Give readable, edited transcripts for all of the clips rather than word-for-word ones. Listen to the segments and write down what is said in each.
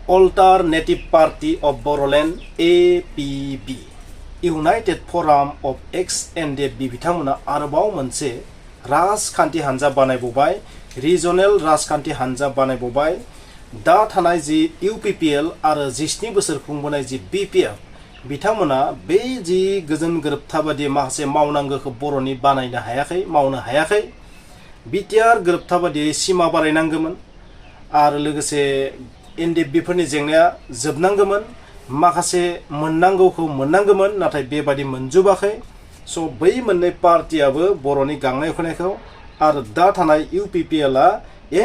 Alternative Party of Boroland APB United Forum of Ex-NDB बिथांमोना आरोबाव मोनसे राजखान्थि हानजा बानायबावबाय रिजनेल राजखान्थि हानजा बानायबावबाय दा थानाय जि UPPL आरो 17 बोसोर खुंबोनाय जि BPF बिथांमोना बे जि गोजोन गोरोबथाबादि माखासे मावनांगौखौ बर'नि बानायनो हायाखै मावनो हायाखै बिटिआर गोरोबथाबादि सिमा बारायनांगौमोन आरो लोगोसे NDBफोरनि जेंनाया जोबनांगौमोन माखासे मोननांगौखौ मोननांगौमोन नाथाय बेबादि मोनजोबाखै स' बै मोननै पार्टियाबो बर'नि गांनाय उखैनायखौ आरो दा थानाय UPPLआ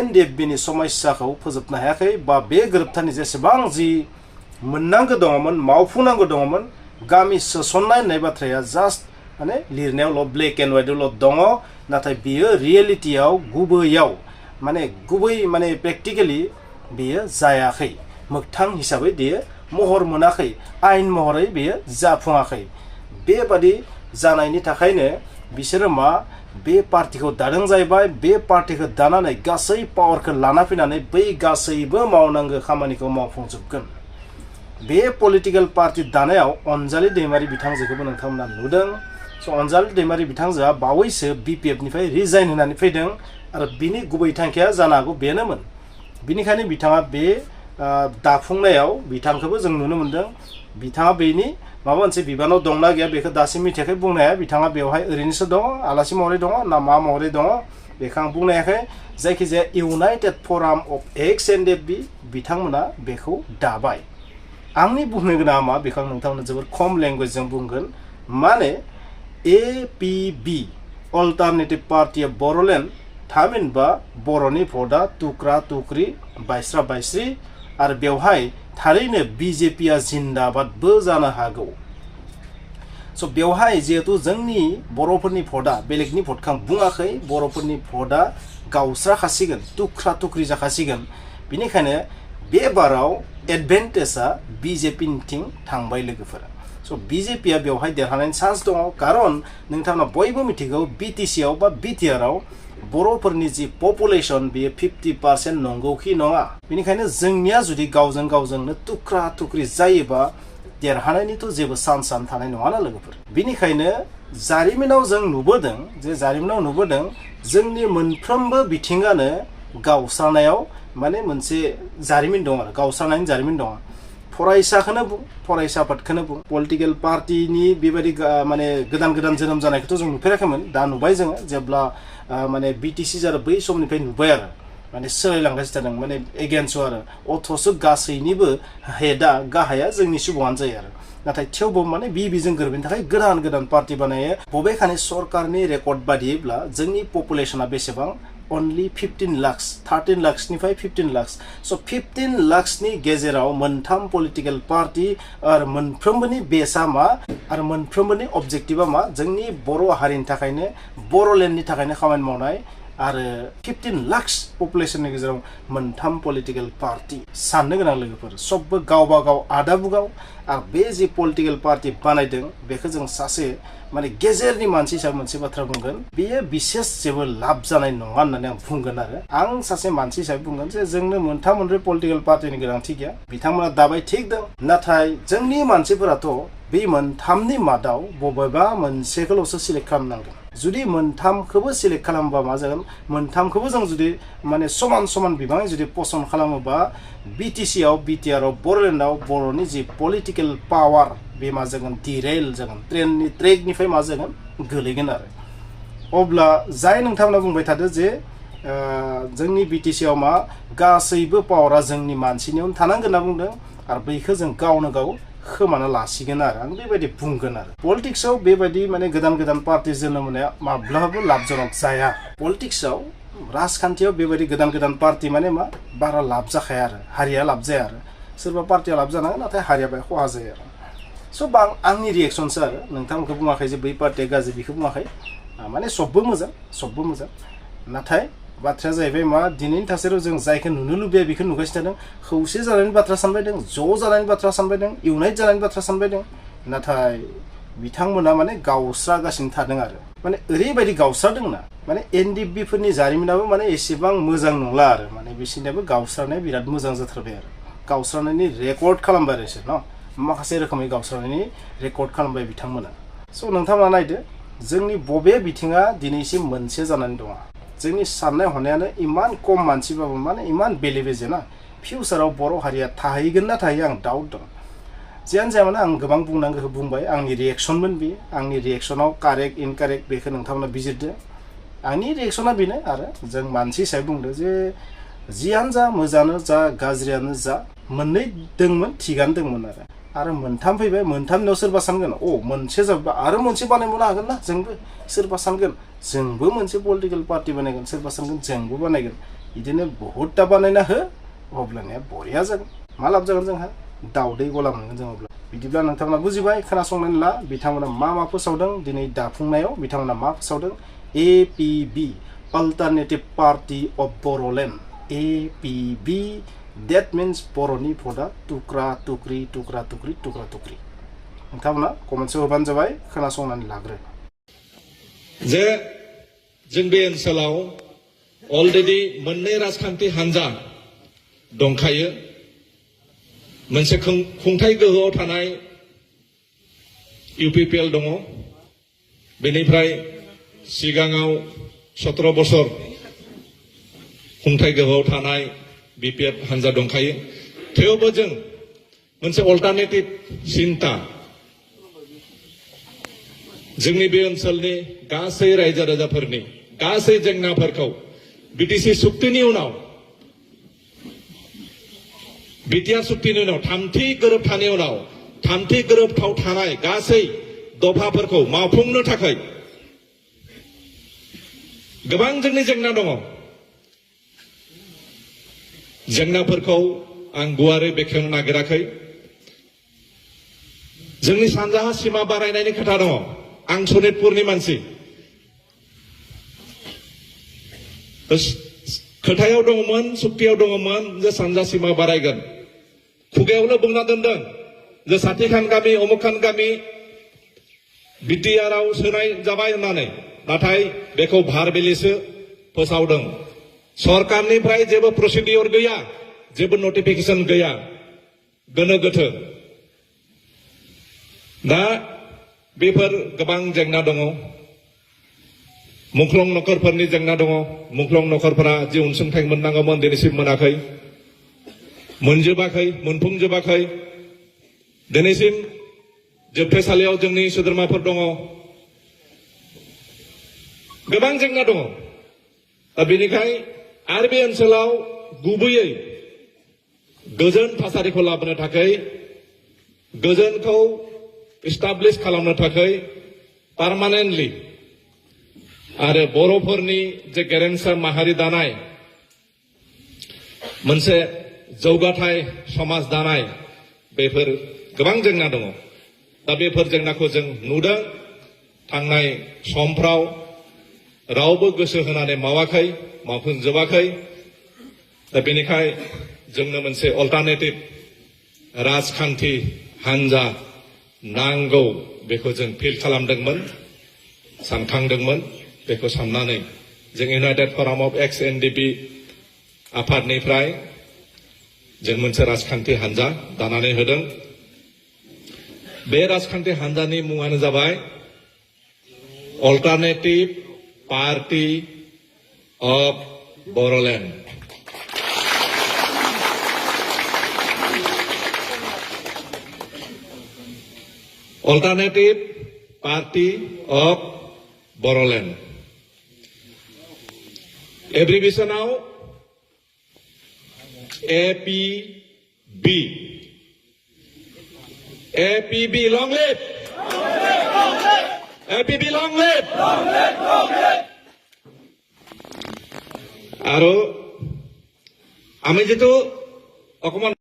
NDBनि समस्याखौ फोजोबनो हायाखै बा बे गोरोबथानि जेसेबां जि मोननांगौ दङमोन मावफुंनांगौ दङमोन गामि सोसननाय होननाय बाथ्राया जास्ट माने लिरनायावल' ब्लेक एन्ड व्हाइटआवल' दङ नाथाय बियो रियेलिटियाव गुबै माने प्रेक्टिकेलि बियो जायाखै मोगथां हिसाबै बियो महर मोनाखै आयेन महरै बियो जाफुङाखै बेबादि जानायनि थाखायनो बिसोरो बे पार्टिखौ दादों जाहैबाय बे पार्टिखौ दानानै गासै पावारखौ लाना फैनानै बै गासैबो मावनांगौ खामानिखौ मावफुंजोबगोन बे पलिटिकेल पार्टि दानायाव अनजालि दैमारि बिथांजोखौबो नोंथांमोना नुदों स' अनजालि दैमारि बिथांजोआ बावैसो BPFनिफ्राय रिजाइन होनानै फैदों आरो बिनि गुबै थांखिया जानो हागौ बेनोमोन बिनिखायनो बिथाङा बे दाफुंनायाव बिथांखौबो जों नुनो मोनदों बिथाङा बेनि माबा मोनसे बिबानाव दंना गैया बेखौ दासिम मिथियाखै बुंनो हाया बिथाङा बेवहाय ओरैनोसो दङ आलासि महरै दङ ना मा महरै दङ बेखौ आं बुंनो हायाखै जायखिजाया इउनाइटेड फराम अफ एक्स-NDB बिथांमोना बेखौ दाबाय आंनि बुंनो गोनाङा मा बेखौ आं नोंथांमोननो जोबोर खम लेंगुवेजजों बुंगोन माने APB alternative party of Bodoland थामहिनबा बर'नि भटआ तुक्रा तुक्रि बायस्रा बायस्रि आरो बेवहाय थारैनो BJPआ जिन्दाबादबो जानो हागौ स' बेवहाय जिहेतु जोंनि बर'फोरनि भटआ बेलेगनि भटखौ आं बुङाखै बर'फोरनि भटआ गावस्राखासिगोन तुक्रा तुक्रि जाखासिगोन बिनिखायनो बे बाराव एडभान्टेजआ BJPनिथिं थांबाय लोगोफोरा स' BJPआ बेवहाय देरहानायनि चान्स दङ कारन नोंथांमोना बयबो मिथिगौ BTCआव बा BTRआव बर'फोरनि जि पपुलेशन बेयो 50% नंगौखि नङा बेनिखायनो जोंनिया जुदि गावजोंनो तुक्रा तुक्रि जायोबा देरहानायनिथ' जेबो चान्सआनो थानाय नङाना लोगोफोर बेनिखायनो जारिमिनाव जों नुबोदों जोंनि मोनफ्रोमबो बिथिङानो गावस्रानायाव माने मोनसे जारिमिन दं आरो गावस्रानायनि जारिमिन दं फरायसाखौनो बुं फरायसा आफादखौनो बुं पलिटिकेल पार्टिनि बेबायदि माने गोदान जोनोम जानायखौथ' जों नुफेराखैमोन दा नुबाय जोङो जेब्ला माने BTC जारो बै समनिफ्राय नुबाय आरो माने सोलायलांगासिनो थादों माने एगेन्स्ट आरो अथ'स' गासैनिबो हेडआ गाहाया जोंनि सुबुङानो जायो आरो नाथाय थेवबो माने बिजों गोरोबनो थाखाय गोदान पार्टि बानायो बबेखानि सरकारनि रेकर्ड बादियैब्ला जोंनि पपुलेशना बेसेबां only 15 lakhs 13 lakhsनिफ्राय 15 lakhs so 15 lakhsनि गेजेराव मोनथाम पलिटिकल पार्टी आरो मोनफ्रोमबोनि बेसआ मा आरो मोनफ्रोमबोनि अबजेक्टिभआ मा जोंनि बर' हारिनि थाखायनो बर'लेण्डनि थाखायनो खामानि मावनाय आरो 15 lakhs पपुलेशननि गेजेराव मोनथाम पलिटिकल पार्टी साननो गोनां लोगोफोर सबबो गावबा गाव आदाबुगाव आरो बे जि पलिटिकल पार्टी बानायदों बेखौ जों सासे माने गेजेरनि मानसि हिसाबै मोनसे बाथ्रा बुंगोन बेयो बिसेस जेबो लाब जानाय नङा होननानै आं बुंगोन आरो आं सासे मानसि हिसाबै बुंगोन जे जोंनो मोनथाम मोनब्रै पलिटिकल पार्टीनि गोनांथि गैया बिथांमोना दाबाय थिग दं नाथाय जोंनि मानसिफोराथ' बे मोनथामनि मादाव बबेबा मोनसेखौल'सो सिलेक्ट खालामनांगोन जुदि मोनथामखौबो सिलेक्ट खालामोबा मा जागोन मोनथामखौबो जों जुदि माने समान बिबाङै जुदि पसन्द खालामोबा BTCआव BTRआव बर'लेण्डआव बर'नि जि पलिटिकल पावार बे मा जागोन डिरेल जागोन ट्रेननि ट्रेकनिफ्राय मा जागोन गोलैगोन आरो अब्ला जाय नोंथांमोना बुंबाय थादो जे जोंनि BTCआव मा गासैबो पावारा जोंनि मानसिनियावनो थानांगोन होनना बुंदों आरो बैखौ जों गावनो गाव खोमाना लासिगोन आरो आं बेबायदि बुंगोन आरो पलिटिक्सआव बेबायदि माने गोदान पार्टी जोनोम होनाया माब्लाबाबो लाबजनक जाया पलिटिक्सआव राजखान्थियाव बेबायदि गोदान पार्टी माने मा बारा लाब जाखाया आरो हारिया लाब जाया आरो सोरबा पार्टिया लाब जानांगोन नाथाय हारिया बाय खहा जायो आरो स' आंनि रिएक्सनसो आरो नोंथांमोनखौ बुङाखै जे बै पार्टिया गाज्रि बेखौ बुङाखै माने सबबो मोजां नाथाय बाथ्राया जाहैबाय मा दिनैनि थासारियाव जों जायखौ नुनो लुबैया बेखौ नुगासिनो थादों खौसे जानायनि बाथ्रा सानबाय दं ज' जानायनि बाथ्रा सानबाय दं इउनाइट जानायनि बाथ्रा सानबाय दं नाथाय बिथांमोना माने गावस्रागासिनो थादों आरो माने ओरैबायदि गावस्रादोंना माने NDBफोरनि जारिमिनाबो माने एसेबां मोजां नंला आरो माने बिसिनाबो गावस्रानाया बिराद मोजां जाथारबाय आरो गावस्रानायनि रेकर्ड खालामबाय आरो इसोर न माखासे रोखोमै गावस्रानायनि रेकर्ड खालामबाय बिथांमोना स' नोंथांमोना नायदो जोंनि बबे बिथिङा दिनैसिम मोनसे जानानै दङ जोंनि साननाय हनायानो इमान खम मानसिबाबो माने इमान बेले बेजे ना फिउचाराव बर' हारिया थाहैगोन ना थाहैया आं डाउट दं जियानो जाया मानो आं गोबां बुंनांगौ बुंबाय आंनि रिएक्सनमोन बे आंनि रिएक्सनाव कारेक्ट इनकारेक्ट बेखौ नोंथांमोना बिजिरदो आंनि रिएक्सना बेनो आरो जों मानसि हिसाबै बुंदो जे जियानो जा मोजाङानो जा गाज्रियानो जा मोननै दंमोन थिगानो दंमोन आरो मोनथाम फैबाय मोनथामनियाव सोरबा सानगोन मोनसे जाबाय आरो मोनसे बानायबावनो हागोन ना जोंबो सोरबा सानगोन जोंबो मोनसे पलिटिकेल पार्टी बानायगोन सोरबा सानगोन जोंबो बानायगोन बिदिनो बहुतटा बानायना हो अब्लानिया बरिया जागोन मा लाब जागोन जोंहा दाउदै गला मोनगोन जों अब्ला बिदिब्ला नोंथांमोना बुजिबाय खोनासंनानै ला बिथांमोना मा फोसावदों दिनै दाफुंनायाव बिथांमोना मा फोसावदों APB Alternative Party of Boroland APB that means बर'नि भटआ टुक्रा टुक्रि नोंथांमोना कमेन्टसआव होबानो जाबाय खोनासंनानै लाग्रो जे जों बे ओनसोलाव अलरेडि मोननै राजखान्थि हान्जा दंखायो मोनसे खुंथाय गोहोआव थानाय UPPL दङ बेनिफ्राय सिगाङाव 17 बोसोर खुंथाय गोहोआव थानाय BPF हान्जा दंखायो थेवबो जों मोनसे अल्टारनेटिभ सिन्ता जोंनि बे ओनसोलनि गासै रायजो राजाफोरनि गासै जेंनाफोरखौ BTC सुक्तिनि उनाव बिटिआर सुक्तिनि उनाव थामथि गोरोबथानि उनाव थामथि गोरोबथाव थानाय गासै दफाफोरखौ मावफुंनो थाखाय गोबां जोंनि जेंना दङ जेंनाफोरखौ आं गुवारै बेखेवनो नागिराखै जोंनि सानजाहा सिमा बारायनायनि खोथा दङ आं सनितपुरनि मानसि खोथायाव दङमोन सुक्तियाव दङमोन जे सानजा सिमा बारायगोन खुगायावनो बुंना दोनदों जे साथिखान गामि अमुखान गामि बिटिआरआव सोनाय जाबाय होननानै नाथाय बेखौ भारबेलिसो फोसावदों सरकारनिफ्राय जेबो प्रसिडियर गैया जेबो नटिफिकेशन गैया गोनो गोथो दा बेफोर गोबां जेंना दङ मुंख्लं नखरफोरनि जेंना दङ मुंख्लं नखरफोरा जे अनसुंथाइ मोननांगौमोन दिनैसिम मोनाखै मोनजोबाखै मोनफुंजोबाखै दिनैसिम जोबथेसालियाव जोंनि सोद्रोमाफोर दङ गोबां जेंना दङ दा बेनिखाय आरो बे ओनसोलाव गुबैयै गोजोन थासारिखौ लाबोनो थाखाय गोजोनखौ इस्टाब्लिश खालामनो थाखाय पार्मानेन्टलि आरो बर'फोरनि जे गेरेमसा माहारि दानाय मोनसे जौगाथाय समाज दानाय बेफोर गोबां जेंना दङ दा बेफोर जेंनाखौ जों नुदों थांनाय समफ्राव रावबो गोसो होनानै मावाखै मावफुंजोबाखै दा बेनिखाय जोंनो मोनसे अल्टारनेटिभ राजखान्थि हान्जा नांगौ बेखौ जों फिल खालामदोंमोन सानखांदोंमोन बेखौ साननानै जों इउनाइटेड फराम अफ एक्स एनडिपि आफादनिफ्राय जों मोनसे राजखान्थि हान्जा दानानै होदों बे राजखान्थि हान्जानि मुङानो जाबाय alternative party of Boroland alternative party of Boroland एब्रिभिएशनाव APB APB long live APB long live আৰু আমি যেটো অকমান